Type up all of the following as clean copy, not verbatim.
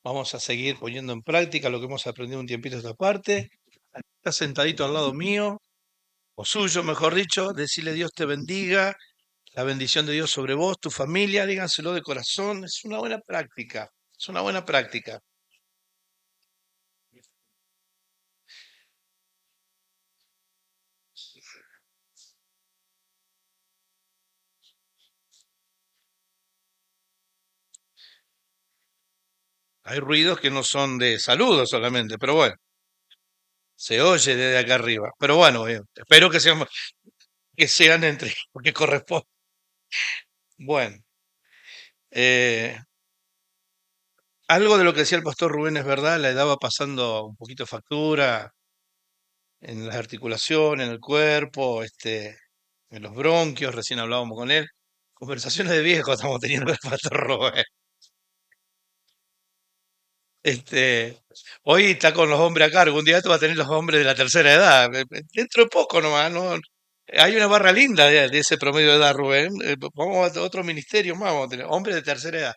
Vamos a seguir poniendo en práctica lo que hemos aprendido un tiempito esta parte. Está sentadito al lado mío, o suyo, mejor dicho, decirle Dios te bendiga, la bendición de Dios sobre vos, tu familia, díganselo de corazón. Es una buena práctica, es una buena práctica. Hay ruidos que no son de saludos solamente, pero bueno, se oye desde acá arriba. Pero bueno, espero que sean entre porque corresponde. Bueno, eh, algo de lo que decía el pastor Rubén es verdad, la edad va pasando un poquito factura en las articulaciones, en el cuerpo, en los bronquios, recién hablábamos con él. Conversaciones de viejos estamos teniendo con el pastor Rubén. Este, hoy está con los hombres a cargo, un día tú vas a tener los hombres de la tercera edad, dentro de poco nomás, ¿no? Hay una barra linda de ese promedio de edad, Rubén. Vamos a otro ministerio más, vamos a tener hombres de tercera edad.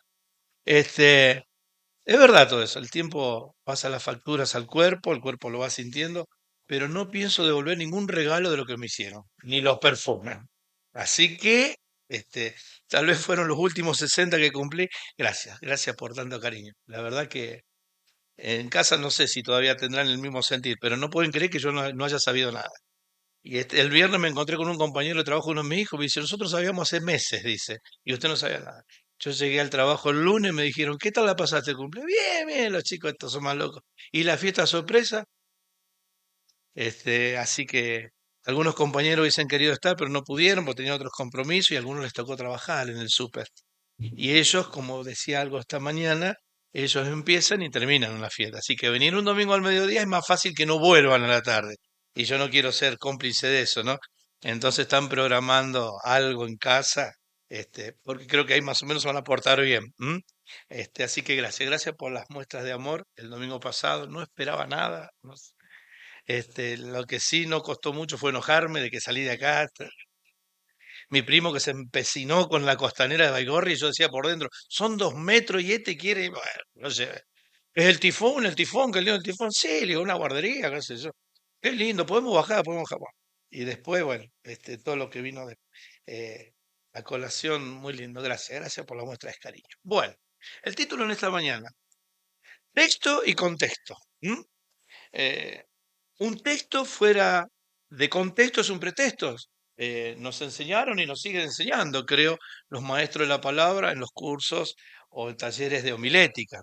Este, es verdad todo eso, el tiempo pasa las facturas al cuerpo, el cuerpo lo va sintiendo, pero no pienso devolver ningún regalo de lo que me hicieron, ni los perfumes. Así que, este, tal vez fueron los últimos 60 que cumplí. Gracias, gracias por tanto cariño. La verdad que en casa no sé si todavía tendrán el mismo sentir, pero no pueden creer que yo no haya sabido nada. Y el viernes me encontré con un compañero de trabajo, uno de mis hijos, me dice, nosotros sabíamos hace meses, dice, y usted no sabía nada. Yo llegué al trabajo el lunes, me dijeron, ¿qué tal la pasaste el cumple? Bien, bien, los chicos estos son más locos. ¿Y la fiesta sorpresa? Así que algunos compañeros hubiesen querido estar, pero no pudieron porque tenían otros compromisos y a algunos les tocó trabajar en el súper. Y ellos, como decía algo esta mañana, ellos empiezan y terminan una fiesta. Así que venir un domingo al mediodía es más fácil que no vuelvan a la tarde. Y yo no quiero ser cómplice de eso, ¿no? Entonces están programando algo en casa, porque creo que ahí más o menos se van a portar bien. ¿M? Así que gracias, gracias por las muestras de amor. El domingo pasado no esperaba nada. Lo que sí no costó mucho fue enojarme de que salí de acá. Mi primo que se empecinó con la costanera de Baigorri y yo decía por dentro, son 2 metros y este quiere, bueno, no sé, es el tifón, que lindo el tifón, sí, le digo, una guardería, qué sé yo, qué lindo, podemos bajar. Bueno, y después, bueno, todo lo que vino de eh, la colación, muy lindo, gracias, gracias por la muestra de cariño. Bueno, el título en esta mañana, texto y contexto. ¿M? Eh, un texto fuera de contexto es un pretexto. Nos enseñaron y nos siguen enseñando, creo, los maestros de la palabra en los cursos o en talleres de homilética.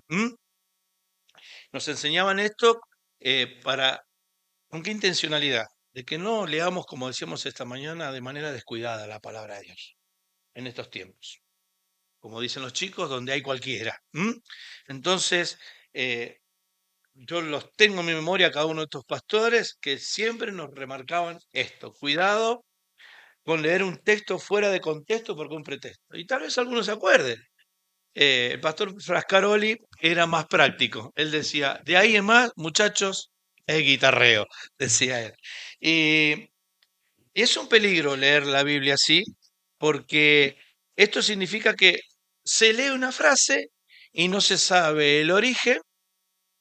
Nos enseñaban esto ¿con qué intencionalidad? De que no leamos, como decíamos esta mañana, de manera descuidada la palabra de Dios en estos tiempos. Como dicen los chicos, donde hay cualquiera. Entonces, eh, yo los tengo en mi memoria, cada uno de estos pastores, que siempre nos remarcaban esto, cuidado con leer un texto fuera de contexto porque un pretexto. Y tal vez algunos se acuerden. El pastor Frascaroli era más práctico. Él decía, de ahí en más, muchachos, es guitarreo, decía él. Y es un peligro leer la Biblia así, porque esto significa que se lee una frase y no se sabe el origen,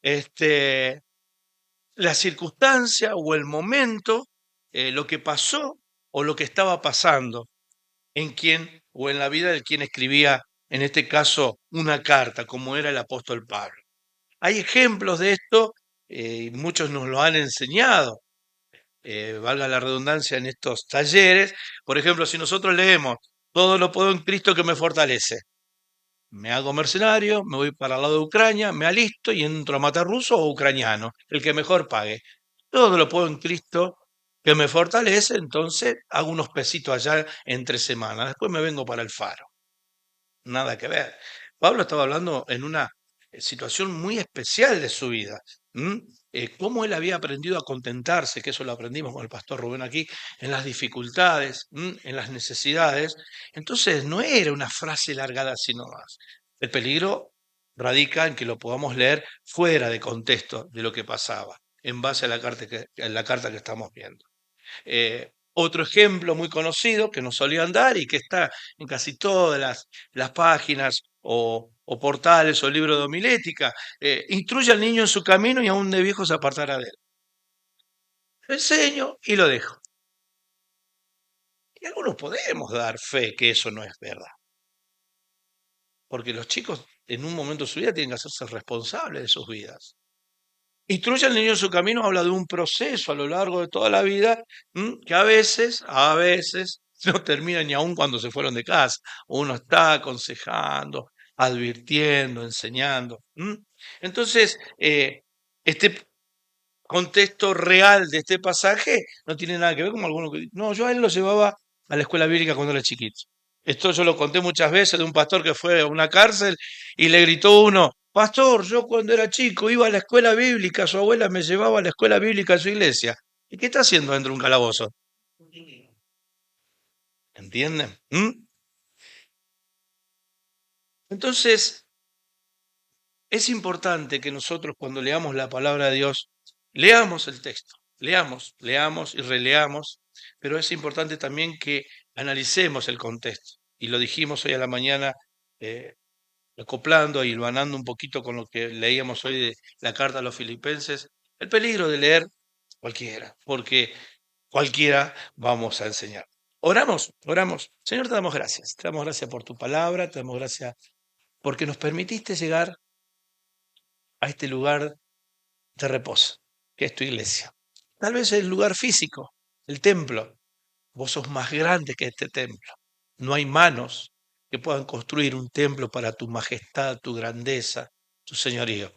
este, la circunstancia o el momento, lo que pasó o lo que estaba pasando en quien o en la vida de quien escribía, en este caso, una carta, como era el apóstol Pablo. Hay ejemplos de esto, y muchos nos lo han enseñado, valga la redundancia, en estos talleres. Por ejemplo, si nosotros leemos, todo lo puedo en Cristo que me fortalece. Me hago mercenario, me voy para el lado de Ucrania, me alisto y entro a matar ruso o ucraniano, el que mejor pague. Todo lo puedo en Cristo que me fortalece, entonces hago unos pesitos allá entre semanas. Después me vengo para el Faro. Nada que ver. Pablo estaba hablando en una situación muy especial de su vida. Cómo él había aprendido a contentarse, que eso lo aprendimos con el pastor Rubén aquí, en las dificultades, en las necesidades. Entonces no era una frase largada sino más. El peligro radica en que lo podamos leer fuera de contexto de lo que pasaba, en base a la carta que estamos viendo. Otro ejemplo muy conocido que nos solían dar y que está en casi todas las páginas o o portales o libros de homilética. Instruye al niño en su camino y aún de viejo se apartará de él. Lo enseño y lo dejo. Y algunos podemos dar fe que eso no es verdad. Porque los chicos en un momento de su vida tienen que hacerse responsables de sus vidas. Instruye al niño en su camino habla de un proceso a lo largo de toda la vida, que a veces, no termina ni aun cuando se fueron de casa. Uno está aconsejando, advirtiendo, enseñando. Entonces, este contexto real de este pasaje no tiene nada que ver con algunos que dicen, no, yo a él lo llevaba a la escuela bíblica cuando era chiquito. Esto yo lo conté muchas veces de un pastor que fue a una cárcel y le gritó uno, pastor, yo cuando era chico iba a la escuela bíblica, su abuela me llevaba a la escuela bíblica a su iglesia. ¿Y qué está haciendo dentro de un calabozo? ¿Entienden? Entonces, es importante que nosotros cuando leamos la palabra de Dios, leamos el texto, leamos y releamos, pero es importante también que analicemos el contexto. Y lo dijimos hoy a la mañana, eh, acoplando y hilvanando un poquito con lo que leíamos hoy de la carta a los filipenses, el peligro de leer cualquiera, porque cualquiera vamos a enseñar. Oramos. Señor, te damos gracias por tu palabra, te damos gracias porque nos permitiste llegar a este lugar de reposo, que es tu iglesia. Tal vez el lugar físico, el templo. Vos sos más grande que este templo. No hay manos que puedan construir un templo para tu majestad, tu grandeza, tu señorío.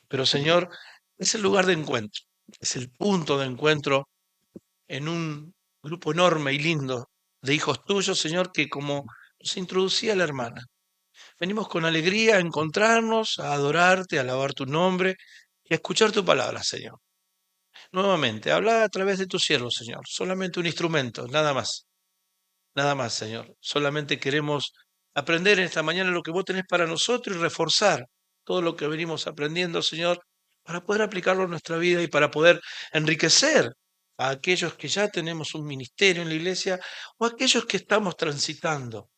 Pero Señor, es el lugar de encuentro, es el punto de encuentro en un grupo enorme y lindo de hijos tuyos, Señor, que como nos introducía la hermana, venimos con alegría a encontrarnos, a adorarte, a alabar tu nombre y a escuchar tu palabra, Señor. Nuevamente, habla a través de tu siervo, Señor. Solamente un instrumento, nada más. Nada más, Señor. Solamente queremos aprender en esta mañana lo que vos tenés para nosotros y reforzar todo lo que venimos aprendiendo, Señor, para poder aplicarlo en nuestra vida y para poder enriquecer a aquellos que ya tenemos un ministerio en la iglesia o a aquellos que estamos transitando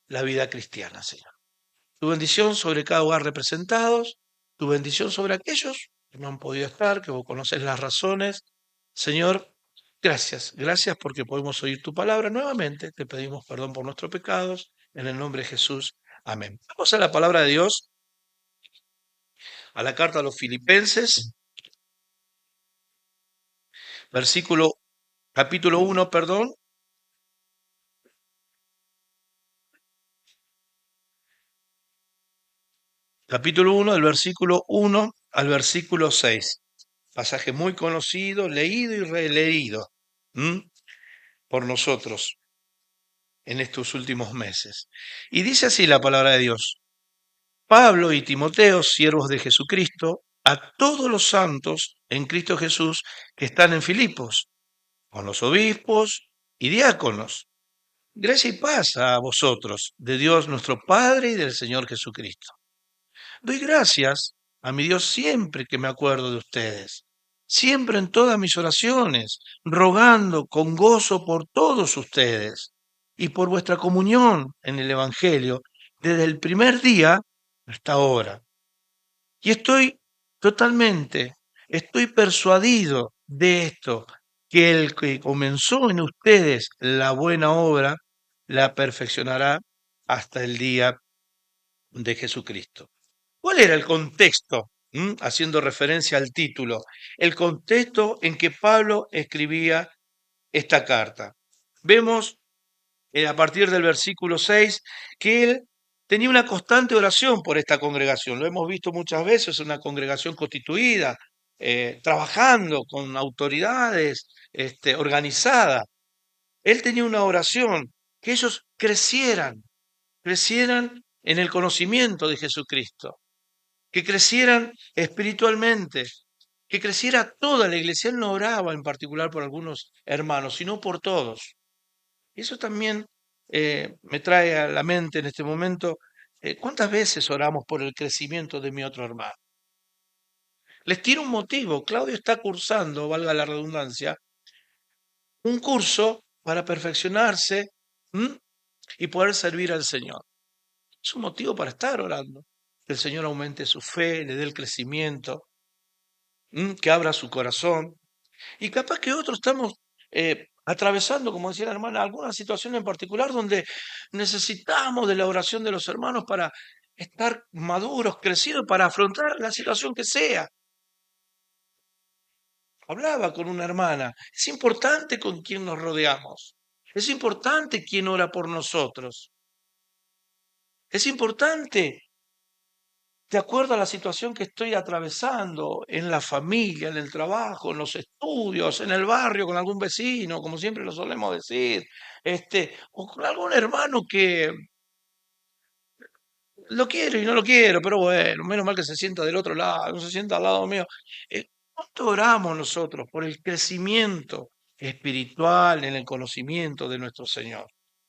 la vida cristiana, Señor. Tu bendición sobre cada hogar representados, tu bendición sobre aquellos que no han podido estar, que vos conocés las razones. Señor, gracias porque podemos oír tu palabra nuevamente. Te pedimos perdón por nuestros pecados. En el nombre de Jesús. Amén. Vamos a la palabra de Dios, a la carta a los Filipenses, capítulo 1, perdón. Capítulo 1, del versículo 1 al versículo 6. Pasaje muy conocido, leído y releído por nosotros en estos últimos meses. Y dice así la palabra de Dios. Pablo y Timoteo, siervos de Jesucristo, a todos los santos en Cristo Jesús que están en Filipos, con los obispos y diáconos. Gracia y paz a vosotros, de Dios nuestro Padre y del Señor Jesucristo. Doy gracias a mi Dios siempre que me acuerdo de ustedes, siempre en todas mis oraciones, rogando con gozo por todos ustedes y por vuestra comunión en el Evangelio desde el primer día hasta ahora. Y estoy persuadido de esto, que el que comenzó en ustedes la buena obra, la perfeccionará hasta el día de Jesucristo. ¿Cuál era el contexto? Haciendo referencia al título, el contexto en que Pablo escribía esta carta. Vemos a partir del versículo 6 que él tenía una constante oración por esta congregación. Lo hemos visto muchas veces, una congregación constituida, trabajando con autoridades, organizada. Él tenía una oración, que ellos crecieran en el conocimiento de Jesucristo, que crecieran espiritualmente, que creciera toda la iglesia. Él no oraba en particular por algunos hermanos, sino por todos. Y eso también me trae a la mente en este momento, ¿cuántas veces oramos por el crecimiento de mi otro hermano? Les tiro un motivo. Claudio está cursando, valga la redundancia, un curso para perfeccionarse y poder servir al Señor. Es un motivo para estar orando. que el Señor aumente su fe, le dé el crecimiento, que abra su corazón. Y capaz que otros estamos atravesando, como decía la hermana, alguna situación en particular donde necesitamos de la oración de los hermanos para estar maduros, crecidos, para afrontar la situación que sea. Hablaba con una hermana, es importante con quién nos rodeamos, es importante quién ora por nosotros, es importante de acuerdo a la situación que estoy atravesando en la familia, en el trabajo, en los estudios, en el barrio, con algún vecino, como siempre lo solemos decir, o con algún hermano que lo quiero y no lo quiero, pero bueno, menos mal que se sienta del otro lado, no se sienta al lado mío. ¿Cuánto oramos nosotros por el crecimiento espiritual en el conocimiento de nuestro Señor?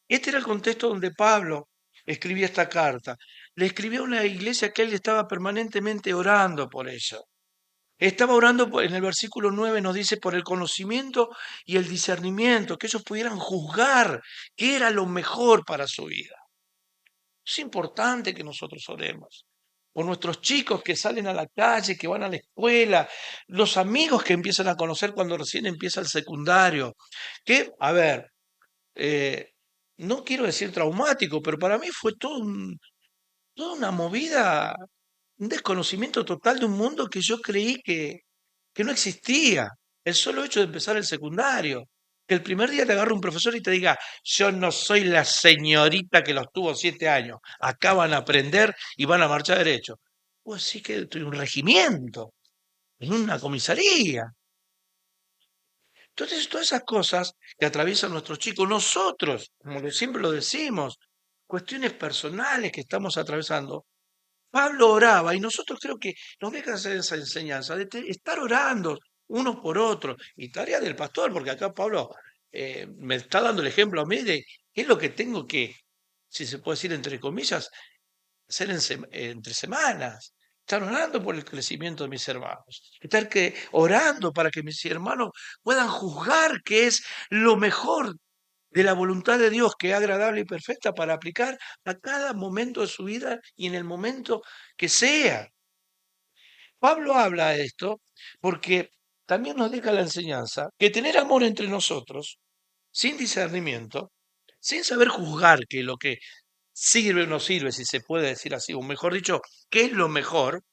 Este era el contexto donde Pablo escribía esta carta. Le escribió a una iglesia que él estaba permanentemente orando por ella. Estaba orando, en el versículo 9 nos dice, por el conocimiento y el discernimiento, que ellos pudieran juzgar qué era lo mejor para su vida. Es importante que nosotros oremos por nuestros chicos que salen a la calle, que van a la escuela, los amigos que empiezan a conocer cuando recién empieza el secundario, que, a ver, eh, no quiero decir traumático, pero para mí fue toda una movida, un desconocimiento total de un mundo que yo creí que no existía. El solo hecho de empezar el secundario. Que el primer día te agarre un profesor y te diga, yo no soy la señorita que los tuvo 7 años. Acá van a aprender y van a marchar derecho. Pues sí que estoy en un regimiento, en una comisaría. Entonces, todas esas cosas que atraviesan nuestros chicos, nosotros, como siempre lo decimos, cuestiones personales que estamos atravesando, Pablo oraba y nosotros creo que nos deja hacer esa enseñanza de estar orando unos por otros. Y tarea del pastor, porque acá Pablo me está dando el ejemplo a mí de qué es lo que tengo que, si se puede decir entre comillas, hacer entre semanas. Estar orando por el crecimiento de mis hermanos. Estar orando para que mis hermanos puedan juzgar qué es lo mejor de la voluntad de Dios, que es agradable y perfecta para aplicar a cada momento de su vida y en el momento que sea. Pablo habla de esto porque también nos deja la enseñanza que tener amor entre nosotros, sin discernimiento, sin saber juzgar que lo que sirve o no sirve, si se puede decir así, o mejor dicho, qué es lo mejor.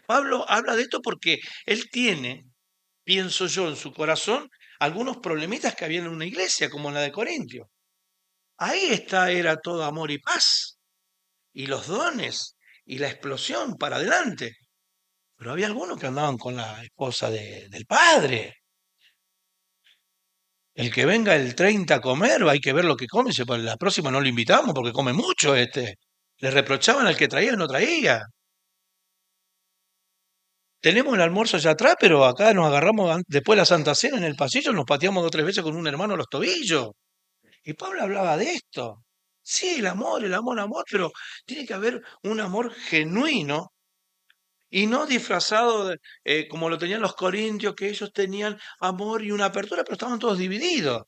Pablo habla de esto porque él tiene, pienso yo, en su corazón algunos problemitas que había en una iglesia, como en la de Corintios. Ahí era todo amor y paz, y los dones, y la explosión para adelante. Pero había algunos que andaban con la esposa del padre. El que venga el 30 a comer, hay que ver lo que come. Para la próxima no lo invitamos porque come mucho este. Le reprochaban al que traía y no traía. Tenemos el almuerzo allá atrás, pero acá nos agarramos después de la Santa Cena en el pasillo, nos pateamos 2 o 3 veces con un hermano los tobillos. Y Pablo hablaba de esto. Sí, el amor, pero tiene que haber un amor genuino y no disfrazado como lo tenían los corintios, que ellos tenían amor y una apertura, pero estaban todos divididos.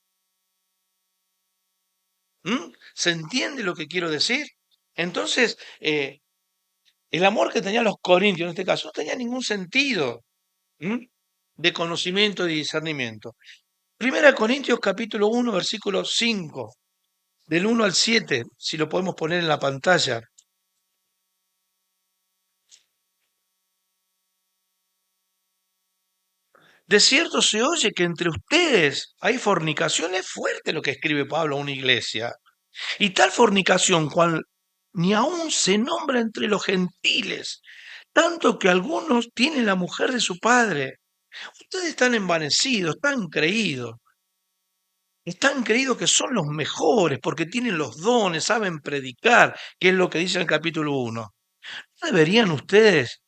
¿Se entiende lo que quiero decir? Entonces, el amor que tenían los corintios en este caso no tenía ningún sentido de conocimiento y discernimiento. Primera Corintios capítulo 1, versículo 5, del 1 al 7, si lo podemos poner en la pantalla. De cierto se oye que entre ustedes hay fornicación. Es fuerte lo que escribe Pablo a una iglesia. Y tal fornicación cual ni aun se nombra entre los gentiles, tanto que algunos tienen la mujer de su padre. Ustedes están envanecidos, están creídos que son los mejores porque tienen los dones, saben predicar, que es lo que dice en el capítulo 1. ¿No deberían ustedes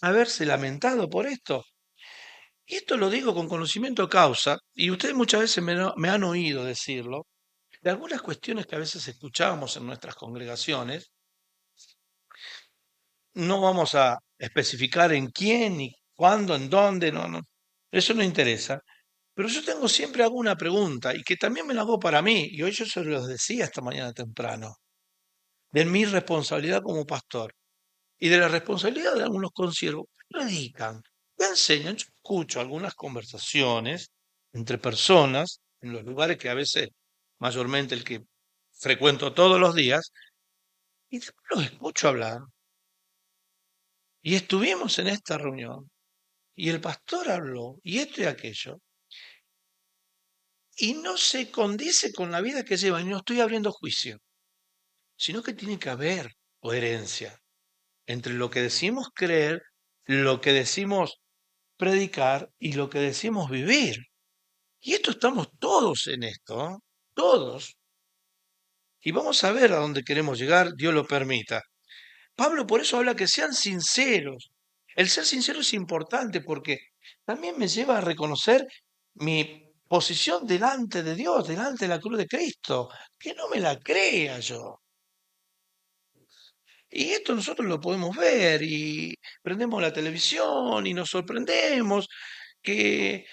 haberse lamentado por esto? Y esto lo digo con conocimiento de causa, y ustedes muchas veces me han oído decirlo, de algunas cuestiones que a veces escuchábamos en nuestras congregaciones. No vamos a especificar en quién, ni cuándo, en dónde, no, no, eso no interesa. Pero yo tengo siempre alguna pregunta y que también me la hago para mí, y hoy yo se los decía esta mañana temprano, de mi responsabilidad como pastor. y de la responsabilidad de algunos consiervos. Predican, ¿qué enseñan? Yo escucho algunas conversaciones entre personas en los lugares que a veces, mayormente el que frecuento todos los días, y después los escucho hablar. Y estuvimos en esta reunión, y el pastor habló, y esto y aquello, y no se condice con la vida que llevan, y no estoy abriendo juicio, sino que tiene que haber coherencia entre lo que decimos creer, lo que decimos predicar y lo que decimos vivir. Y esto estamos todos en esto, ¿eh? Todos. Y vamos a ver a dónde queremos llegar, Dios lo permita. Pablo por eso habla que sean sinceros. El ser sincero es importante porque también me lleva a reconocer mi posición delante de Dios, delante de la cruz de Cristo, que no me la crea yo. Y esto nosotros lo podemos ver y prendemos la televisión y nos sorprendemos que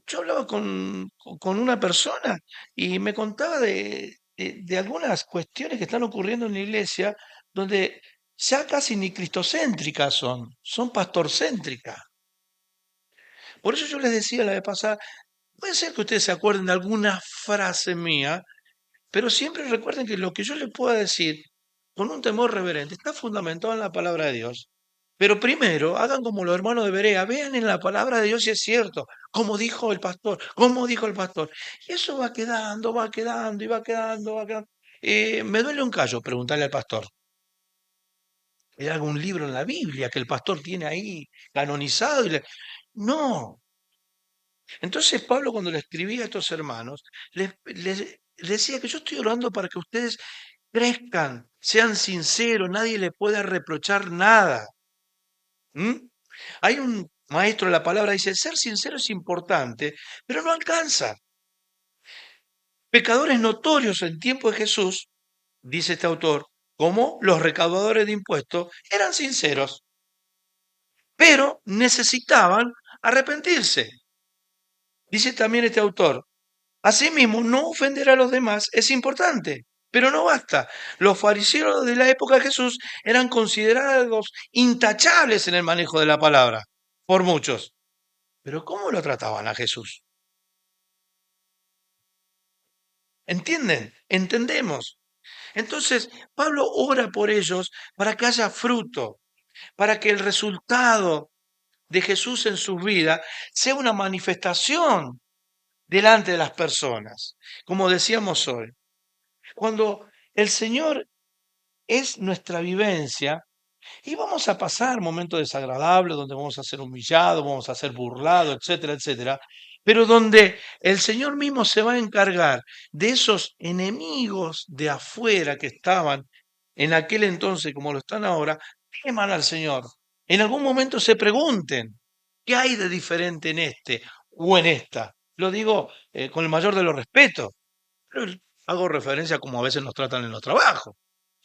yo hablaba con una persona y me contaba de algunas cuestiones que están ocurriendo en la iglesia donde ya casi ni cristocéntricas son pastorcéntricas. Por eso yo les decía la vez pasada, puede ser que ustedes se acuerden de alguna frase mía, pero siempre recuerden que lo que yo les pueda decir con un temor reverente está fundamentado en la palabra de Dios. Pero primero, hagan como los hermanos de Berea, vean en la palabra de Dios si es cierto, como dijo el pastor, como dijo el pastor. Y eso va quedando, va quedando y va quedando, va quedando. Me duele un callo preguntarle al pastor. ¿Hay algún libro en la Biblia que el pastor tiene ahí canonizado? No. Entonces Pablo cuando le escribía a estos hermanos, les decía que yo estoy orando para que ustedes crezcan, sean sinceros, nadie le pueda reprochar nada. ¿Mm? Hay un maestro de la palabra dice, ser sincero es importante, pero no alcanza. Pecadores notorios en tiempo de Jesús, dice este autor, como los recaudadores de impuestos, eran sinceros, pero necesitaban arrepentirse. Dice también este autor, asimismo, no ofender a los demás es importante, pero no basta. Los fariseos de la época de Jesús eran considerados intachables en el manejo de la palabra por muchos. Pero ¿cómo lo trataban a Jesús? ¿Entienden? Entendemos. Entonces, Pablo ora por ellos para que haya fruto, para que el resultado de Jesús en su vida sea una manifestación delante de las personas. Como decíamos hoy, cuando el Señor es nuestra vivencia, y vamos a pasar momentos desagradables donde vamos a ser humillados, vamos a ser burlados, etcétera, etcétera, pero donde el Señor mismo se va a encargar de esos enemigos de afuera que estaban en aquel entonces como lo están ahora, teman al Señor. En algún momento se pregunten, ¿qué hay de diferente en este o en esta? Lo digo con el mayor de los respetos, pero hago referencia a cómo a veces nos tratan en los trabajos.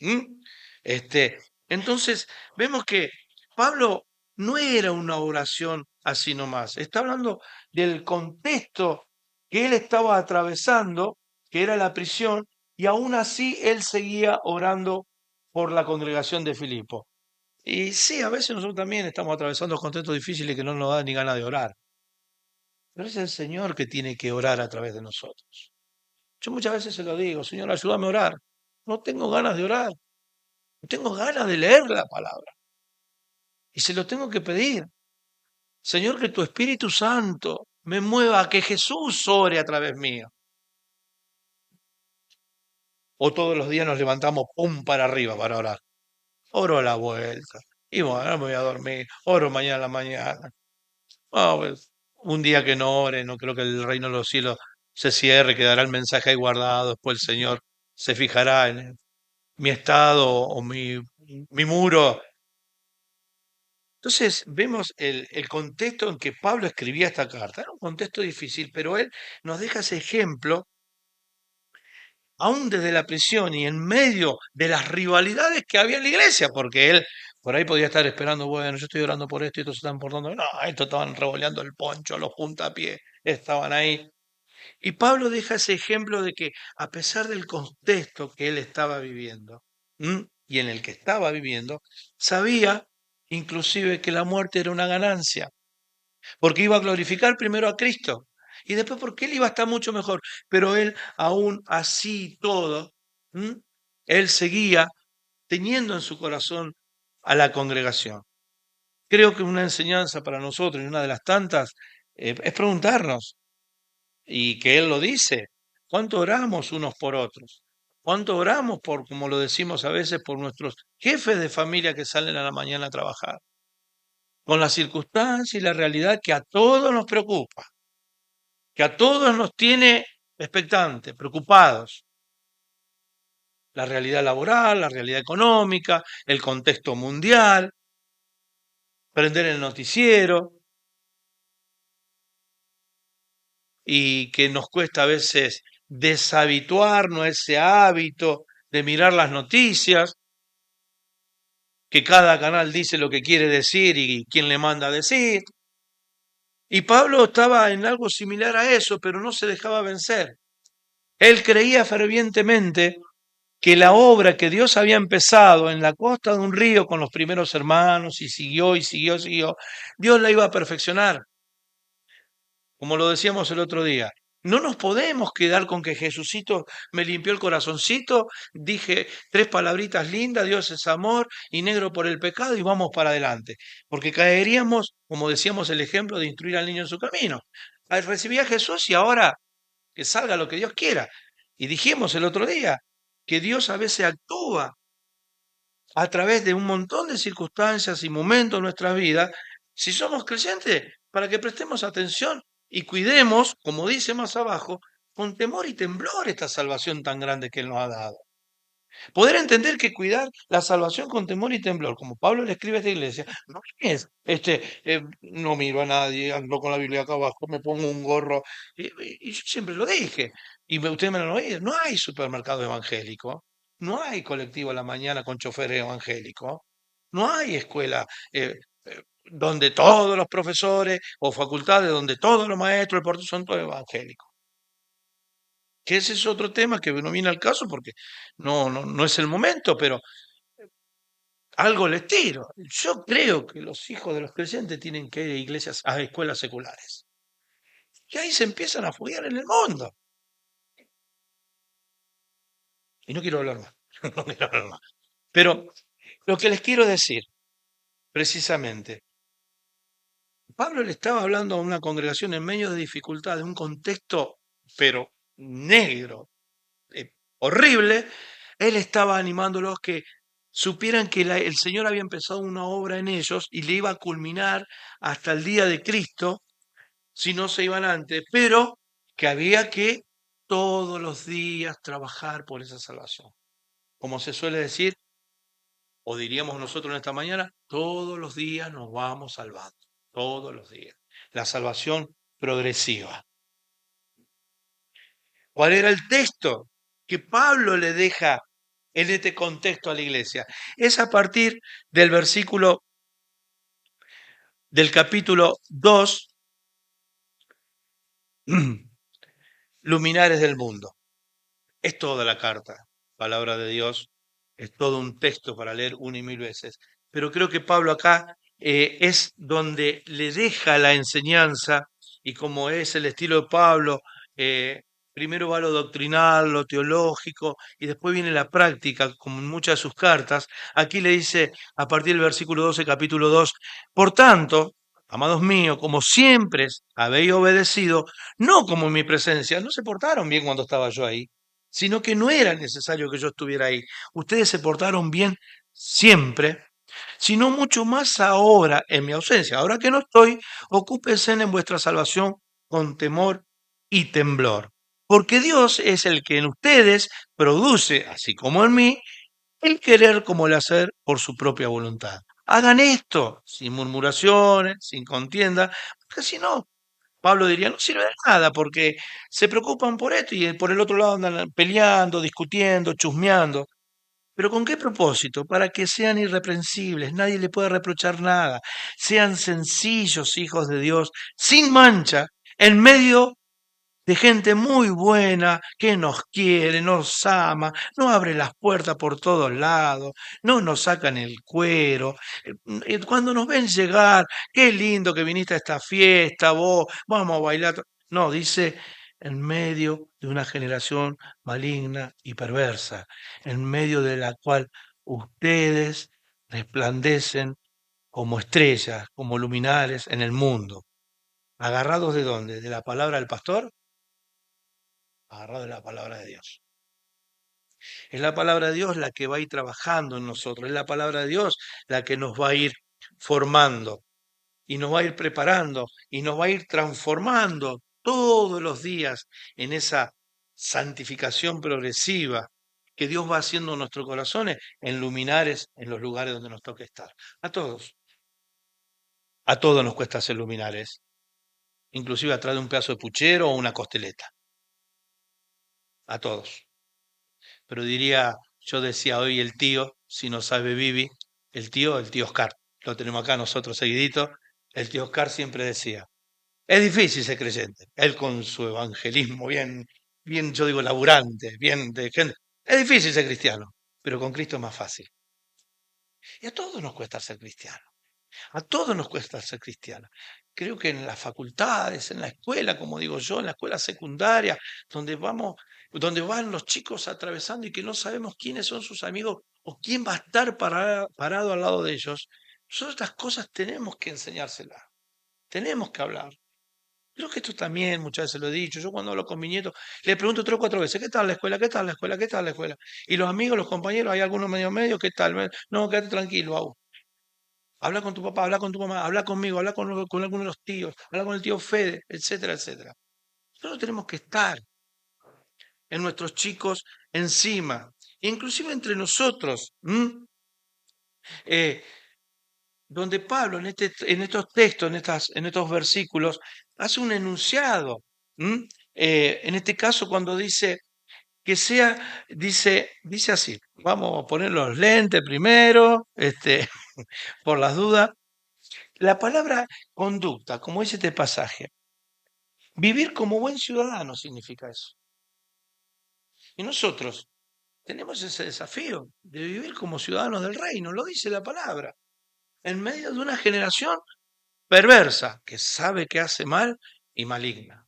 ¿Mm? Este, entonces, vemos que Pablo no era una oración así nomás, está hablando del contexto que él estaba atravesando, que era la prisión, y aún así él seguía orando por la congregación de Filipo. Y sí, a veces nosotros también estamos atravesando contextos difíciles que no nos da ni ganas de orar, pero es el Señor que tiene que orar a través de nosotros. Yo muchas veces se lo digo, Señor, ayúdame a orar. No tengo ganas de orar. Tengo ganas de leer la palabra y se lo tengo que pedir. Señor, que tu Espíritu Santo me mueva a que Jesús ore a través mío. O todos los días nos levantamos pum para arriba para orar. Oro a la vuelta. Y bueno, me voy a dormir. Oro mañana a la mañana. Ah, pues, un día que no ore, no creo que el reino de los cielos se cierre, quedará el mensaje ahí guardado. Después el Señor se fijará en mi estado o mi muro. Entonces vemos el contexto en que Pablo escribía esta carta. Era un contexto difícil, pero él nos deja ese ejemplo, aún desde la prisión y en medio de las rivalidades que había en la iglesia, porque él por ahí podía estar esperando, bueno, yo estoy orando por esto y estos se están portando. No, estos estaban revoleando el poncho, los puntapiés, estaban ahí. Y Pablo deja ese ejemplo de que a pesar del contexto que él estaba viviendo, ¿m? y en el que estaba viviendo, sabía inclusive que la muerte era una ganancia, porque iba a glorificar primero a Cristo y después porque él iba a estar mucho mejor. Pero él, aún así todo, ¿m? Él seguía teniendo en su corazón a la congregación. Creo que una enseñanza para nosotros y una de las tantas es preguntarnos, y que él lo dice, ¿cuánto oramos unos por otros? ¿Cuánto oramos por, como lo decimos a veces, por nuestros jefes de familia que salen a la mañana a trabajar? Con la circunstancia y la realidad que a todos nos preocupa, que a todos nos tiene expectantes, preocupados. La realidad laboral, la realidad económica, el contexto mundial, prender el noticiero, y que nos cuesta a veces deshabituarnos a ese hábito de mirar las noticias, que cada canal dice lo que quiere decir y quién le manda a decir. Y Pablo estaba en algo similar a eso, pero no se dejaba vencer. Él creía fervientemente que la obra que Dios había empezado en la costa de un río con los primeros hermanos y siguió y siguió, siguió, Dios la iba a perfeccionar. Como lo decíamos el otro día, no nos podemos quedar con que Jesucito me limpió el corazoncito, dije tres palabritas lindas, Dios es amor y negro por el pecado y vamos para adelante. Porque caeríamos, como decíamos el ejemplo de instruir al niño en su camino. Recibí a Jesús y ahora que salga lo que Dios quiera. Y dijimos el otro día que Dios a veces actúa a través de un montón de circunstancias y momentos de nuestra vida, si somos creyentes, para que prestemos atención y cuidemos, como dice más abajo, con temor y temblor esta salvación tan grande que Él nos ha dado. Poder entender que cuidar la salvación con temor y temblor, como Pablo le escribe a esta iglesia, no es no miro a nadie, ando con la Biblia acá abajo, me pongo un gorro. Y yo siempre lo dije, y ustedes me lo han oído, no hay supermercado evangélico, no hay colectivo a la mañana con chofer evangélico, no hay escuela donde todos los profesores o facultades donde todos los maestros son todos evangélicos. Que ese es otro tema que no viene al caso porque no es el momento, pero algo les tiro. Yo creo que los hijos de los creyentes tienen que ir a iglesias, a escuelas seculares. Y ahí se empiezan a foguear en el mundo. Y no quiero hablar más. No quiero hablar más. Pero lo que les quiero decir, precisamente, Pablo le estaba hablando a una congregación en medio de dificultades, un contexto, pero negro, horrible. Él estaba animándolos que supieran que el Señor había empezado una obra en ellos y le iba a culminar hasta el día de Cristo, si no se iban antes, pero que había que todos los días trabajar por esa salvación. Como se suele decir, o diríamos nosotros en esta mañana, todos los días nos vamos salvando, todos los días. La salvación progresiva. ¿Cuál era el texto que Pablo le deja en este contexto a la iglesia? Es a partir del versículo del capítulo 2, Luminares del Mundo. Es toda la carta, palabra de Dios, es todo un texto para leer una y mil veces. Pero creo que Pablo acá es donde le deja la enseñanza, y como es el estilo de Pablo, primero va lo doctrinal, lo teológico, y después viene la práctica, como en muchas de sus cartas. Aquí le dice, a partir del versículo 12, capítulo 2, por tanto, amados míos, como siempre habéis obedecido, no como en mi presencia, no se portaron bien cuando estaba yo ahí, sino que no era necesario que yo estuviera ahí. Ustedes se portaron bien siempre, sino mucho más ahora en mi ausencia. Ahora que no estoy, ocúpense en vuestra salvación con temor y temblor. Porque Dios es el que en ustedes produce, así como en mí, el querer como el hacer por su propia voluntad. Hagan esto sin murmuraciones, sin contienda, porque si no, Pablo diría, no sirve de nada, porque se preocupan por esto y por el otro lado andan peleando, discutiendo, chusmeando. ¿Pero con qué propósito? Para que sean irreprensibles, nadie le puede reprochar nada. Sean sencillos hijos de Dios, sin mancha, en medio de gente muy buena que nos quiere, nos ama, nos abre las puertas por todos lados, no nos sacan el cuero. Cuando nos ven llegar, qué lindo que viniste a esta fiesta, vos, vamos a bailar. No, dice, en medio de una generación maligna y perversa, en medio de la cual ustedes resplandecen como estrellas, como luminares en el mundo. ¿Agarrados de dónde? ¿De la palabra del pastor? Agarrados de la palabra de Dios. Es la palabra de Dios la que va a ir trabajando en nosotros, es la palabra de Dios la que nos va a ir formando y nos va a ir preparando y nos va a ir transformando todos los días en esa santificación progresiva que Dios va haciendo en nuestros corazones, en luminares, en los lugares donde nos toque estar. A todos nos cuesta ser luminares, inclusive atrás de un pedazo de puchero o una costeleta, a todos. Pero diría, yo decía hoy el tío, si no sabe Vivi, el tío Oscar, lo tenemos acá nosotros seguidito, el tío Oscar siempre decía, es difícil ser creyente, él con su evangelismo bien, bien, yo digo, laburante, bien de gente, es difícil ser cristiano, pero con Cristo es más fácil. Y a todos nos cuesta ser cristianos. A todos nos cuesta ser cristianos. Creo que en las facultades, en la escuela, como digo yo, en la escuela secundaria, donde vamos, donde van los chicos atravesando y que no sabemos quiénes son sus amigos o quién va a estar parado al lado de ellos, nosotros estas cosas tenemos que enseñárselas, tenemos que hablar. Creo que esto también muchas veces lo he dicho. Yo cuando hablo con mi nieto, le pregunto 3 o 4 veces, ¿qué tal la escuela? ¿Qué tal la escuela? ¿Qué tal la escuela? Y los amigos, los compañeros, hay algunos medio, ¿qué tal? No, quédate tranquilo, habla con tu papá, habla con tu mamá, habla conmigo, habla con alguno de los tíos, habla con el tío Fede, etcétera, etcétera. Nosotros tenemos que estar en nuestros chicos encima, inclusive entre nosotros, eh, donde Pablo en estos textos, en estos versículos, hace un enunciado. En este caso, cuando dice que sea, dice así, vamos a poner los lentes primero, por las dudas. La palabra conducta, como dice este pasaje, vivir como buen ciudadano significa eso. Y nosotros tenemos ese desafío de vivir como ciudadanos del reino, lo dice la palabra, en medio de una generación perversa que sabe que hace mal y maligna.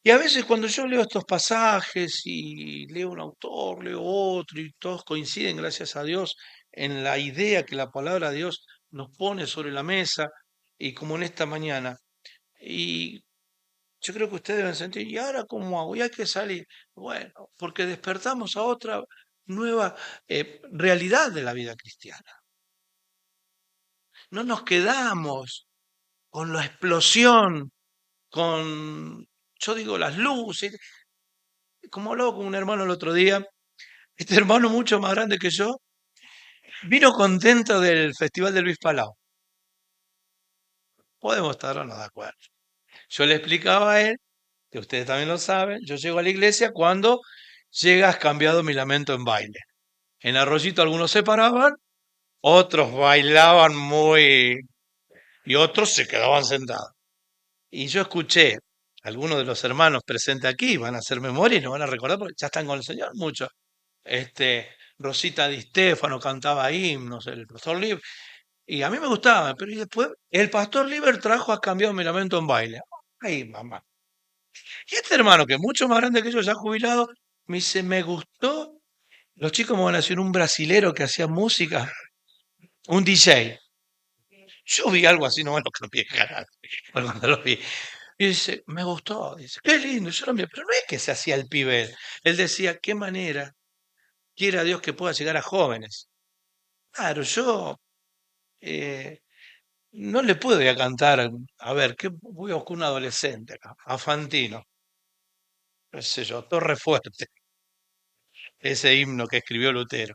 Y a veces cuando yo leo estos pasajes y leo un autor, leo otro y todos coinciden, gracias a Dios, en la idea que la palabra de Dios nos pone sobre la mesa y como en esta mañana, y yo creo que ustedes deben sentir, ¿y ahora cómo hago? Y hay que salir. Bueno, porque despertamos a otra nueva realidad de la vida cristiana. No nos quedamos con la explosión, con, yo digo, las luces. Como hablaba con un hermano el otro día, este hermano mucho más grande que yo, vino contento del Festival de Luis Palau. Podemos estar o no de acuerdo. Yo le explicaba a él, que ustedes también lo saben, yo llego a la iglesia cuando llegas cambiado mi lamento en baile. En Arroyito algunos se paraban, otros bailaban muy y otros se quedaban sentados. Y yo escuché algunos de los hermanos presentes aquí, van a hacer memoria y nos van a recordar porque ya están con el Señor muchos. Rosita Di Stefano cantaba himnos, el pastor Liber, y a mí me gustaba, pero y después el pastor Liber trajo a cambiar mi lamento en baile. Ay, mamá. Y este hermano, que es mucho más grande que yo, ya jubilado, me dice, me gustó. Los chicos me van a decir un brasilero que hacía música, un DJ. Yo vi algo así, no me lo cambié de canal cuando lo vi. Y dice, me gustó, dice, qué lindo, yo lo miré, pero no es que se hacía el pibe. Él decía, qué manera quiera Dios que pueda llegar a jóvenes. Claro, yo eh, no le puedo ir a cantar, a ver, ¿qué voy a buscar un adolescente acá? A Fantino, qué sé yo, Torre Fuerte, ese himno que escribió Lutero.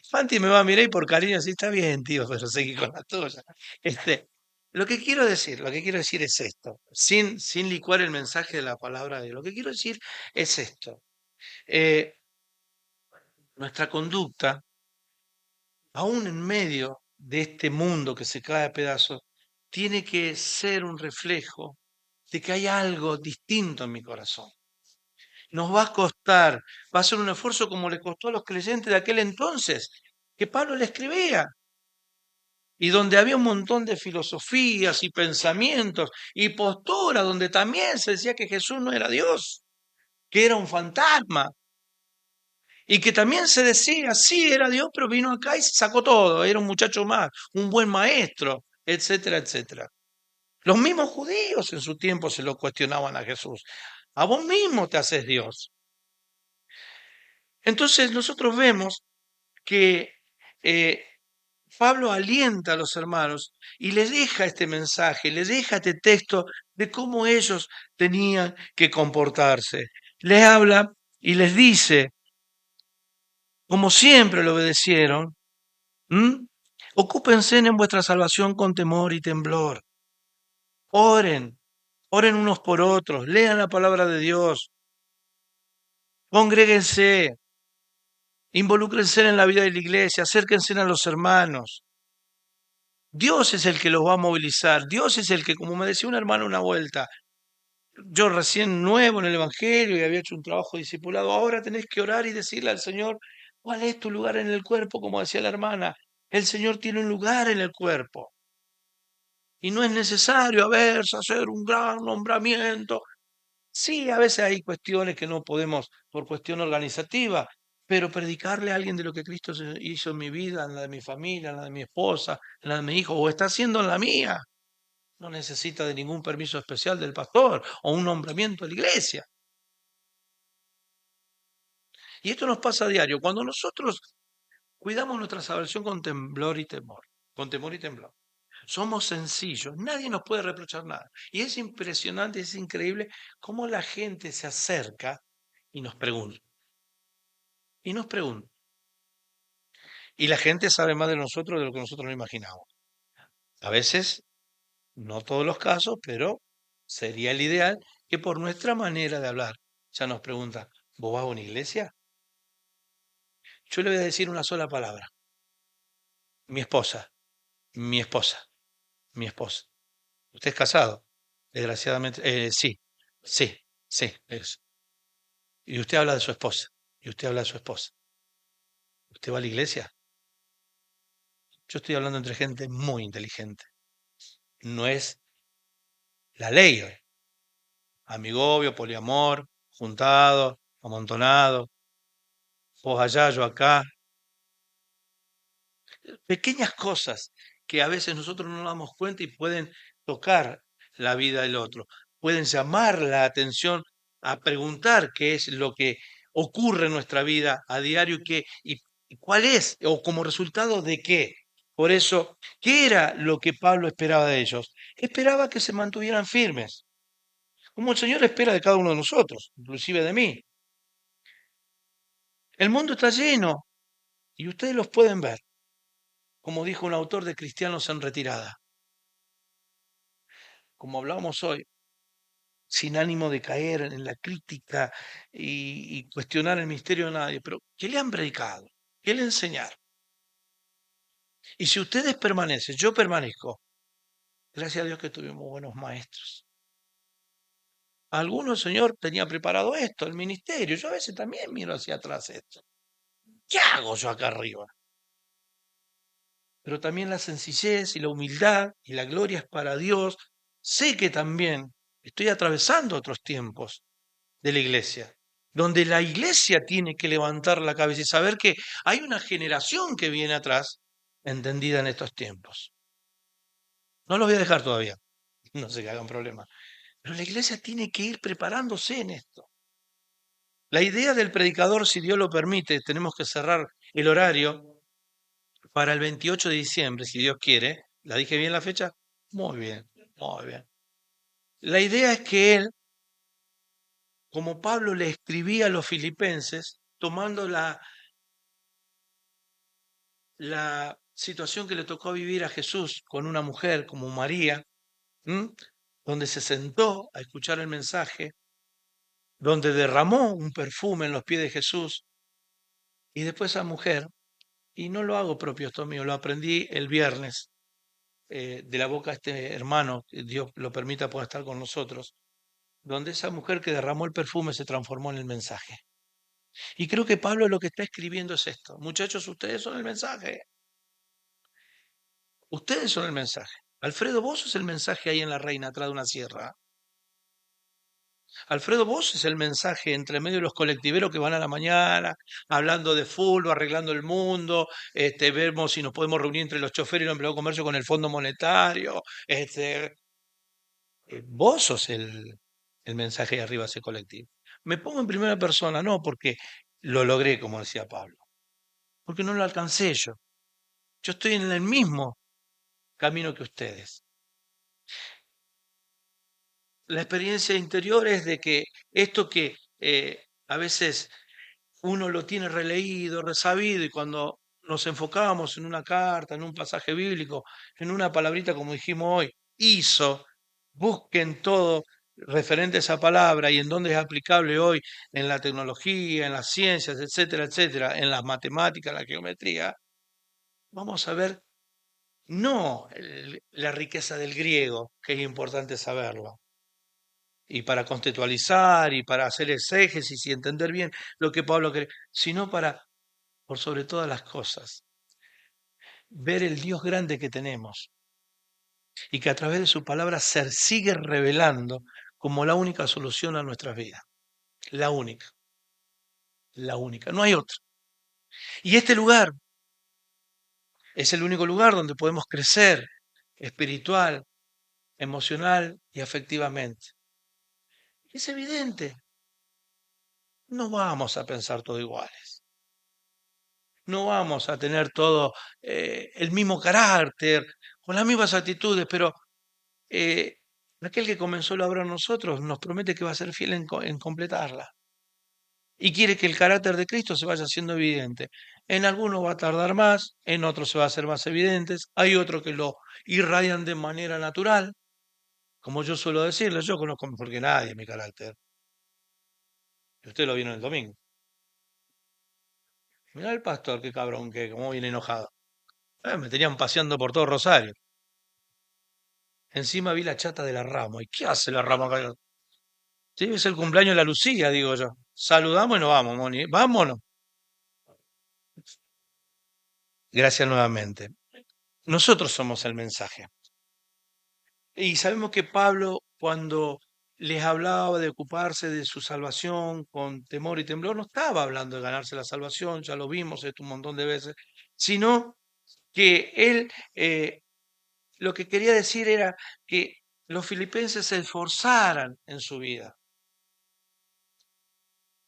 Fanti me va a mirar y por cariño así está bien, tío, pero seguí con la tuya. Este, lo que quiero decir es esto, sin licuar el mensaje de la palabra de Dios. Lo que quiero decir es esto. eh, Nuestra conducta, aún en medio de este mundo que se cae a pedazos, tiene que ser un reflejo de que hay algo distinto en mi corazón. Nos va a costar, va a ser un esfuerzo como le costó a los creyentes de aquel entonces, que Pablo le escribía, y donde había un montón de filosofías y pensamientos y posturas, donde también se decía que Jesús no era Dios, que era un fantasma, y que también se decía, sí, era Dios, pero vino acá y se sacó todo, era un muchacho más, un buen maestro, etcétera, etcétera. Los mismos judíos en su tiempo se lo cuestionaban a Jesús. A vos mismo te haces Dios. Entonces nosotros vemos que eh, Pablo alienta a los hermanos y les deja este mensaje, les deja este texto de cómo ellos tenían que comportarse. Les habla y les dice, como siempre lo obedecieron, ¿m? Ocúpense en vuestra salvación con temor y temblor. Oren, oren unos por otros, lean la palabra de Dios, congréguense, involúcrense en la vida de la iglesia, acérquense a los hermanos. Dios es el que los va a movilizar. Dios es el que, como me decía un hermano una vuelta, yo recién nuevo en el Evangelio y había hecho un trabajo discipulado, ahora tenés que orar y decirle al Señor, ¿cuál es tu lugar en el cuerpo? Como decía la hermana, el Señor tiene un lugar en el cuerpo. Y no es necesario hacer un gran nombramiento. Sí, a veces hay cuestiones que no podemos, por cuestión organizativa, pero predicarle a alguien de lo que Cristo hizo en mi vida, en la de mi familia, en la de mi esposa, en la de mi hijo, o está haciendo en la mía, no necesita de ningún permiso especial del pastor o un nombramiento de la iglesia. Y esto nos pasa a diario. Cuando nosotros cuidamos nuestra salvación con temblor y temor, con temor y temblor, somos sencillos, nadie nos puede reprochar nada. Y es impresionante, es increíble cómo la gente se acerca y nos pregunta. Y nos pregunta. Y la gente sabe más de nosotros de lo que nosotros no imaginamos. A veces, no todos los casos, pero sería el ideal que por nuestra manera de hablar ya nos pregunta, ¿vos vas a una iglesia? Yo le voy a decir una sola palabra. Mi esposa, mi esposa, mi esposa. ¿Usted es casado? Desgraciadamente, sí, sí, sí. Y usted habla de su esposa. Y usted habla de su esposa. ¿Usted va a la iglesia? Yo estoy hablando entre gente muy inteligente. No es la ley. Amigobio, poliamor, juntado, amontonado, vos allá, yo acá. Pequeñas cosas que a veces nosotros no nos damos cuenta y pueden tocar la vida del otro, pueden llamar la atención a preguntar qué es lo que ocurre en nuestra vida a diario y cuál es, o como resultado de qué. Por eso, ¿qué era lo que Pablo esperaba de ellos? Esperaba que se mantuvieran firmes, como el Señor espera de cada uno de nosotros, inclusive de mí. El mundo está lleno y ustedes los pueden ver, como dijo un autor de Cristianos en Retirada. Como hablábamos hoy, sin ánimo de caer en la crítica y cuestionar el misterio de nadie, pero ¿qué le han predicado? ¿Qué le enseñaron? Y si ustedes permanecen, yo permanezco, gracias a Dios que tuvimos buenos maestros. Algunos, Señor, tenía preparado esto, el ministerio. Yo a veces también miro hacia atrás esto. ¿Qué hago yo acá arriba? Pero también la sencillez y la humildad y la gloria es para Dios. Sé que también estoy atravesando otros tiempos de la iglesia, donde la iglesia tiene que levantar la cabeza y saber que hay una generación que viene atrás entendida en estos tiempos. No los voy a dejar todavía, no sé que hagan problema, pero la iglesia tiene que ir preparándose en esto. La idea del predicador, si Dios lo permite, tenemos que cerrar el horario para el 28 de diciembre, si Dios quiere. ¿La dije bien la fecha? Muy bien, muy bien. La idea es que él, como Pablo le escribía a los filipenses, tomando la situación que le tocó vivir a Jesús con una mujer como María, ¿m? Donde se sentó a escuchar el mensaje, donde derramó un perfume en los pies de Jesús, y después esa mujer, y no lo hago propio esto mío, lo aprendí el viernes, de la boca de este hermano, que Dios lo permita pueda estar con nosotros, donde esa mujer que derramó el perfume se transformó en el mensaje. Y creo que Pablo lo que está escribiendo es esto. Muchachos, ustedes son el mensaje. Ustedes son el mensaje. Alfredo, vos sos el mensaje ahí en la Reina, atrás de una sierra. Alfredo, vos es el mensaje entre medio de los colectiveros que van a la mañana, hablando de fútbol, arreglando el mundo, vemos si nos podemos reunir entre los choferes y los empleados de comercio con el Fondo Monetario. Vos sos el mensaje de arriba de ese colectivo. Me pongo en primera persona, no porque lo logré, como decía Pablo, porque no lo alcancé yo. Yo estoy en el mismo camino que ustedes. La experiencia interior es de que esto que a veces uno lo tiene releído, resabido, y cuando nos enfocamos en una carta, en un pasaje bíblico, en una palabrita como dijimos hoy, hizo, busquen todo referente a esa palabra y en dónde es aplicable hoy en la tecnología, en las ciencias, etcétera, etcétera, en las matemáticas, en la geometría, vamos a ver no la riqueza del griego, que es importante saberlo, y para contextualizar y para hacer exégesis y entender bien lo que Pablo cree, sino para, por sobre todas las cosas, ver el Dios grande que tenemos y que a través de su palabra se sigue revelando como la única solución a nuestras vidas. La única, la única, no hay otra. Y este lugar es el único lugar donde podemos crecer espiritual, emocional y afectivamente. Es evidente, no vamos a pensar todo iguales. No vamos a tener todo el mismo carácter, con las mismas actitudes, pero eh, aquel que comenzó la obra en nosotros nos promete que va a ser fiel en completarla. Y quiere que el carácter de Cristo se vaya haciendo evidente. En algunos va a tardar más, en otros se va a hacer más evidentes, hay otros que lo irradian de manera natural, como yo suelo decirles, yo conozco mejor que nadie mi carácter. Y usted lo vieron el domingo. Mirá el pastor, qué cabrón, que como viene enojado. Me tenían paseando por todo Rosario. Encima vi la chata de la Rama. ¿Y qué hace la Rama acá? Sí, es el cumpleaños de la Lucía, digo yo. Saludamos y nos vamos, Moni. Vámonos. Gracias nuevamente. Nosotros somos el mensaje. Y sabemos que Pablo, cuando les hablaba de ocuparse de su salvación con temor y temblor, no estaba hablando de ganarse la salvación, ya lo vimos esto un montón de veces, sino que él lo que quería decir era que los filipenses se esforzaran en su vida.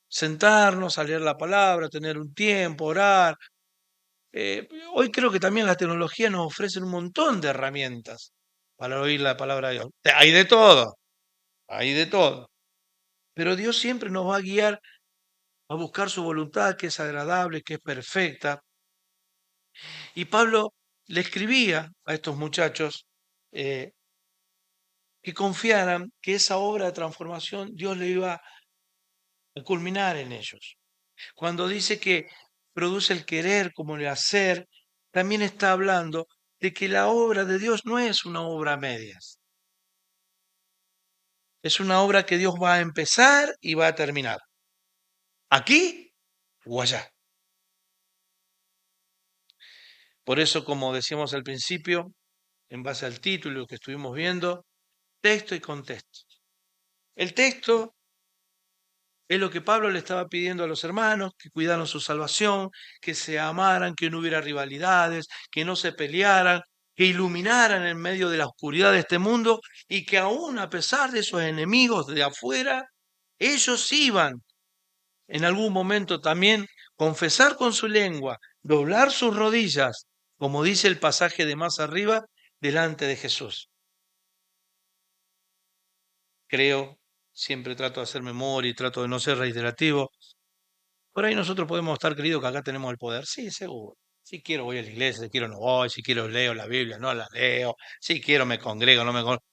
Sentarnos a leer la palabra, tener un tiempo, orar. Hoy creo que también la tecnología nos ofrece un montón de herramientas para oír la palabra de Dios. Hay de todo, hay de todo. Pero Dios siempre nos va a guiar a buscar su voluntad, que es agradable, que es perfecta. Y Pablo le escribía a estos muchachos eh, que confiaran que esa obra de transformación Dios le iba a culminar en ellos. Cuando dice que produce el querer como el hacer, también está hablando de que la obra de Dios no es una obra a medias. Es una obra que Dios va a empezar y va a terminar. Aquí o allá. Por eso, como decíamos al principio, en base al título que estuvimos viendo, texto y contexto. El texto es lo que Pablo le estaba pidiendo a los hermanos, que cuidaran su salvación, que se amaran, que no hubiera rivalidades, que no se pelearan, que iluminaran en medio de la oscuridad de este mundo y que aún a pesar de esos enemigos de afuera, ellos iban en algún momento también confesar con su lengua, doblar sus rodillas, como dice el pasaje de más arriba, delante de Jesús. Creo, siempre trato de hacer memoria y trato de no ser reiterativo. Por ahí nosotros podemos estar creídos que acá tenemos el poder. Sí, seguro. Si quiero voy a la iglesia, si quiero no voy, si quiero leo la Biblia, no la leo, si quiero me congrego, no me congrego.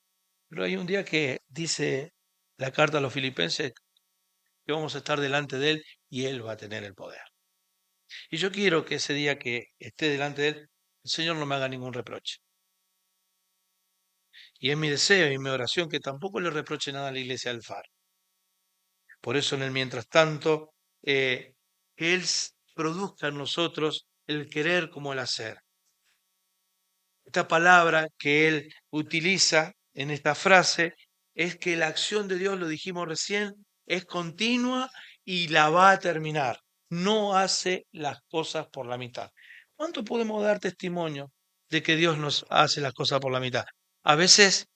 Pero hay un día que dice la carta a los filipenses que vamos a estar delante de Él y Él va a tener el poder. Y yo quiero que ese día que esté delante de Él, el Señor no me haga ningún reproche. Y es mi deseo y mi oración que tampoco le reproche nada a la iglesia del Faro. Por eso en el mientras tanto, que Él produzca en nosotros el querer como el hacer. Esta palabra que Él utiliza en esta frase es que la acción de Dios, lo dijimos recién, es continua y la va a terminar. No hace las cosas por la mitad. ¿Cuánto podemos dar testimonio de que Dios nos hace las cosas por la mitad? A veces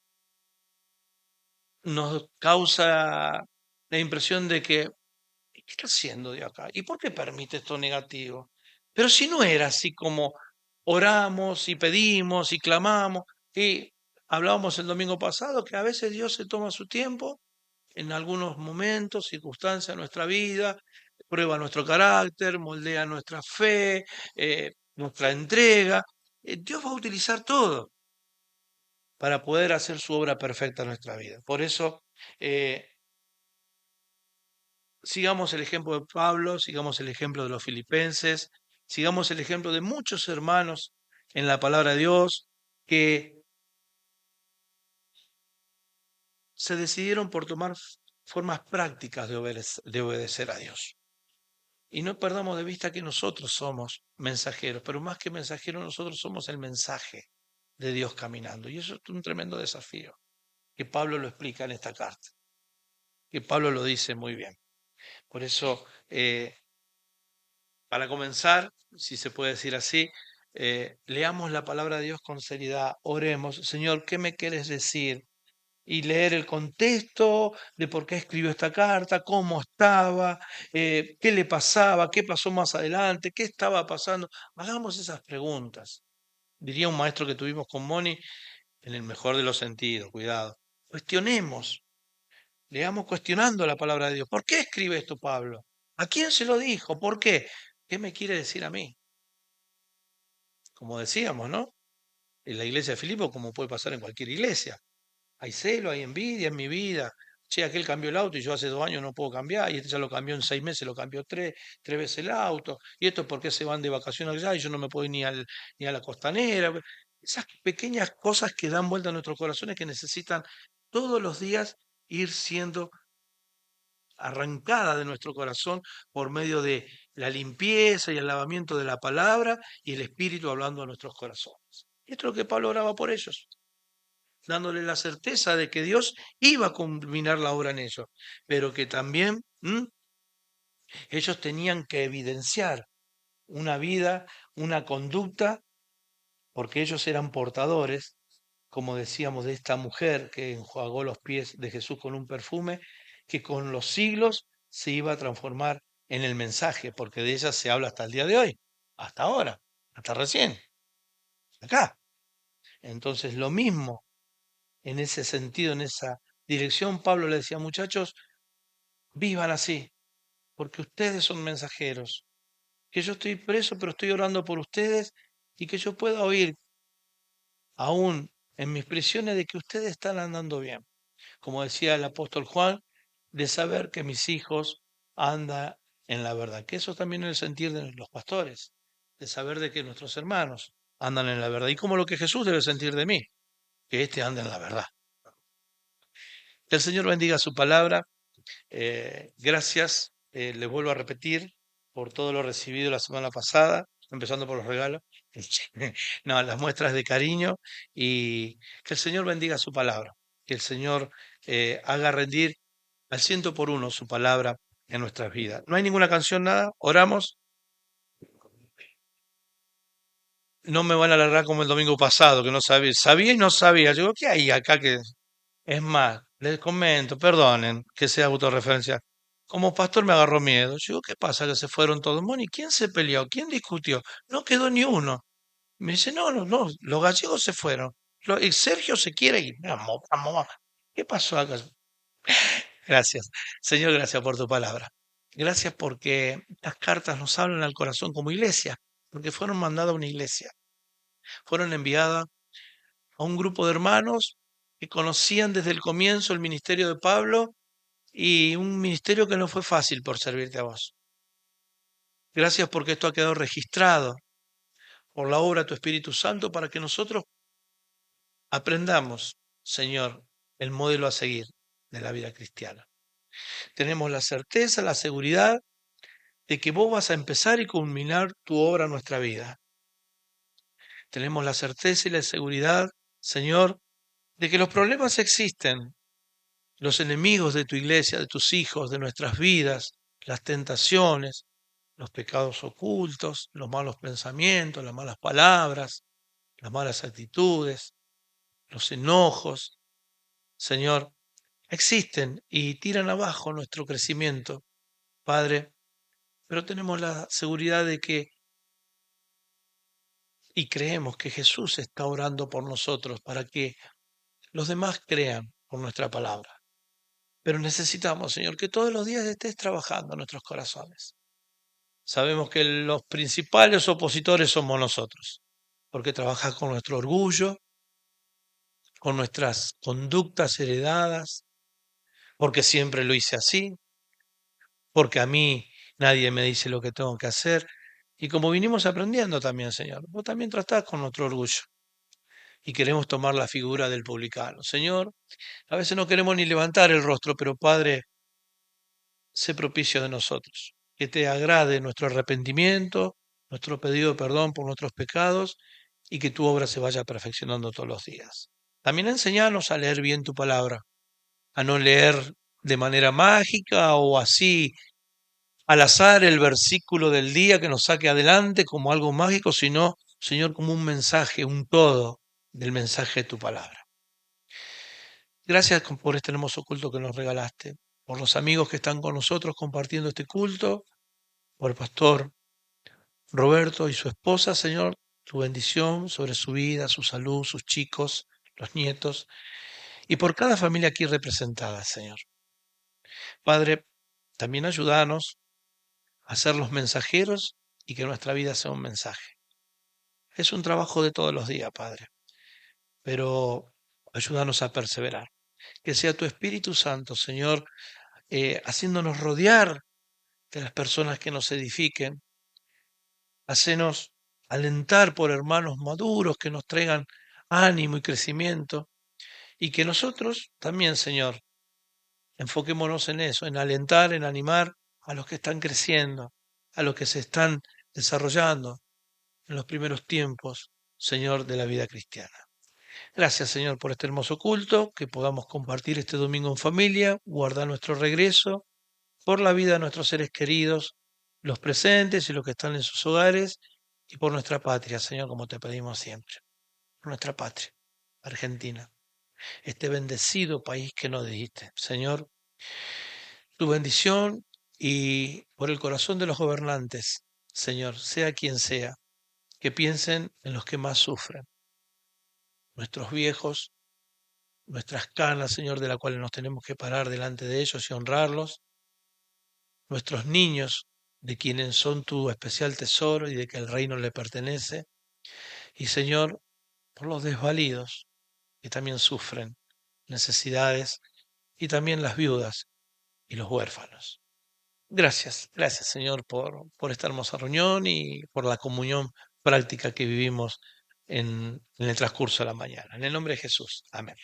nos causa la impresión de que, ¿qué está haciendo Dios acá? ¿Y por qué permite esto negativo? Pero si no era así como oramos y pedimos y clamamos, y hablábamos el domingo pasado que a veces Dios se toma su tiempo en algunos momentos, circunstancias de nuestra vida, prueba nuestro carácter, moldea nuestra fe, nuestra entrega. Dios va a utilizar todo para poder hacer su obra perfecta en nuestra vida. Por eso, eh, sigamos el ejemplo de Pablo, sigamos el ejemplo de los filipenses, sigamos el ejemplo de muchos hermanos en la palabra de Dios que se decidieron por tomar formas prácticas de obedecer a Dios. Y no perdamos de vista que nosotros somos mensajeros, pero más que mensajeros, nosotros somos el mensaje de Dios caminando. Y eso es un tremendo desafío, que Pablo lo explica en esta carta, que Pablo lo dice muy bien. Por eso, para comenzar, si se puede decir así, leamos la palabra de Dios con seriedad, oremos, Señor, ¿qué me quieres decir? Y leer el contexto de por qué escribió esta carta, cómo estaba, qué le pasaba, qué pasó más adelante, qué estaba pasando. Hagamos esas preguntas. Diría un maestro que tuvimos con Moni, en el mejor de los sentidos, cuidado. Cuestionemos, leamos cuestionando la palabra de Dios. ¿Por qué escribe esto Pablo? ¿A quién se lo dijo? ¿Por qué? ¿Qué me quiere decir a mí? Como decíamos, ¿no? En la iglesia de Filipo, como puede pasar en cualquier iglesia. Hay celo, hay envidia en mi vida. Che, aquel cambió el auto y yo hace 2 años no puedo cambiar, y este ya lo cambió en 6 meses, lo cambió tres veces el auto, y esto es porque se van de vacaciones allá y yo no me puedo ir ni a la costanera. Esas pequeñas cosas que dan vuelta a nuestros corazones que necesitan todos los días ir siendo arrancada de nuestro corazón por medio de la limpieza y el lavamiento de la palabra y el Espíritu hablando a nuestros corazones. Y esto es lo que Pablo oraba por ellos, dándole la certeza de que Dios iba a culminar la obra en ellos, pero que también ellos tenían que evidenciar una vida, una conducta, porque ellos eran portadores, como decíamos, de esta mujer que enjuagó los pies de Jesús con un perfume, que con los siglos se iba a transformar en el mensaje, porque de ella se habla hasta el día de hoy, hasta ahora, hasta recién, acá. Entonces, lo mismo en ese sentido, en esa dirección, Pablo le decía, muchachos, vivan así, porque ustedes son mensajeros, que yo estoy preso, pero estoy orando por ustedes y que yo pueda oír aún en mis prisiones de que ustedes están andando bien. Como decía el apóstol Juan, de saber que mis hijos andan en la verdad, que eso también es el sentir de los pastores, de saber de que nuestros hermanos andan en la verdad, y como lo que Jesús debe sentir de mí, que éste anda en la verdad. Que el Señor bendiga su palabra. Gracias, les vuelvo a repetir, por todo lo recibido la semana pasada, empezando por los regalos, no, las muestras de cariño, y que el Señor bendiga su palabra, que el Señor haga rendir al 100 por 1 su palabra en nuestras vidas. No hay ninguna canción, nada, oramos. No me van a alargar como el domingo pasado, que no sabía, sabía y no sabía. Yo digo, ¿qué hay acá que es más? Les comento, perdonen que sea autorreferencia. Como pastor me agarró miedo. Yo digo, ¿qué pasa? Que se fueron todos. Moni, ¿quién se peleó? ¿Quién discutió? No quedó ni uno. Me dice, no, no, no, los gallegos se fueron. Y Sergio se quiere ir. Vamos, vamos. ¿Qué pasó acá? Gracias. Señor, gracias por tu palabra. Gracias porque las cartas nos hablan al corazón como iglesia, porque fueron mandadas a una iglesia. Fueron enviadas a un grupo de hermanos que conocían desde el comienzo el ministerio de Pablo y un ministerio que no fue fácil por servirte a vos. Gracias porque esto ha quedado registrado por la obra de tu Espíritu Santo para que nosotros aprendamos Señor, el modelo a seguir de la vida cristiana. Tenemos la certeza, la seguridad de que vos vas a empezar y culminar tu obra en nuestra vida. Tenemos la certeza y la seguridad, Señor, de que los problemas existen, los enemigos de tu iglesia, de tus hijos, de nuestras vidas, las tentaciones, los pecados ocultos, los malos pensamientos, las malas palabras, las malas actitudes, los enojos, Señor, existen y tiran abajo nuestro crecimiento, Padre, pero tenemos la seguridad de que y creemos que Jesús está orando por nosotros para que los demás crean por nuestra palabra. Pero necesitamos, Señor, que todos los días estés trabajando en nuestros corazones. Sabemos que los principales opositores somos nosotros, porque trabajas con nuestro orgullo, con nuestras conductas heredadas, porque siempre lo hice así, porque a mí nadie me dice lo que tengo que hacer. Y como vinimos aprendiendo también, Señor, vos también tratás con nuestro orgullo y queremos tomar la figura del publicano. Señor, a veces no queremos ni levantar el rostro, pero Padre, sé propicio de nosotros, que te agrade nuestro arrepentimiento, nuestro pedido de perdón por nuestros pecados y que tu obra se vaya perfeccionando todos los días. También enseñanos a leer bien tu palabra, a no leer de manera mágica o así al azar el versículo del día que nos saque adelante como algo mágico, sino, Señor, como un mensaje, un todo del mensaje de tu palabra. Gracias por este hermoso culto que nos regalaste, por los amigos que están con nosotros compartiendo este culto, por el pastor Roberto y su esposa, Señor, tu bendición sobre su vida, su salud, sus chicos, los nietos, y por cada familia aquí representada, Señor. Padre, también ayúdanos a ser los mensajeros y que nuestra vida sea un mensaje. Es un trabajo de todos los días, Padre, pero ayúdanos a perseverar. Que sea tu Espíritu Santo, Señor, haciéndonos rodear de las personas que nos edifiquen. Hacenos alentar por hermanos maduros que nos traigan ánimo y crecimiento. Y que nosotros también, Señor, enfoquémonos en eso, en alentar, en animar a los que están creciendo, a los que se están desarrollando en los primeros tiempos, Señor, de la vida cristiana. Gracias, Señor, por este hermoso culto, que podamos compartir este domingo en familia, guardar nuestro regreso, por la vida de nuestros seres queridos, los presentes y los que están en sus hogares, y por nuestra patria, Señor, como te pedimos siempre. Por nuestra patria, Argentina, este bendecido país que nos diste. Señor, tu bendición y por el corazón de los gobernantes, Señor, sea quien sea, que piensen en los que más sufren, nuestros viejos, nuestras canas, Señor, de la cual nos tenemos que parar delante de ellos y honrarlos, nuestros niños, de quienes son tu especial tesoro y de que el reino le pertenece, y Señor, por los desvalidos, que también sufren necesidades, y también las viudas y los huérfanos. Gracias, gracias Señor por esta hermosa reunión y por la comunión práctica que vivimos en el transcurso de la mañana. En el nombre de Jesús. Amén.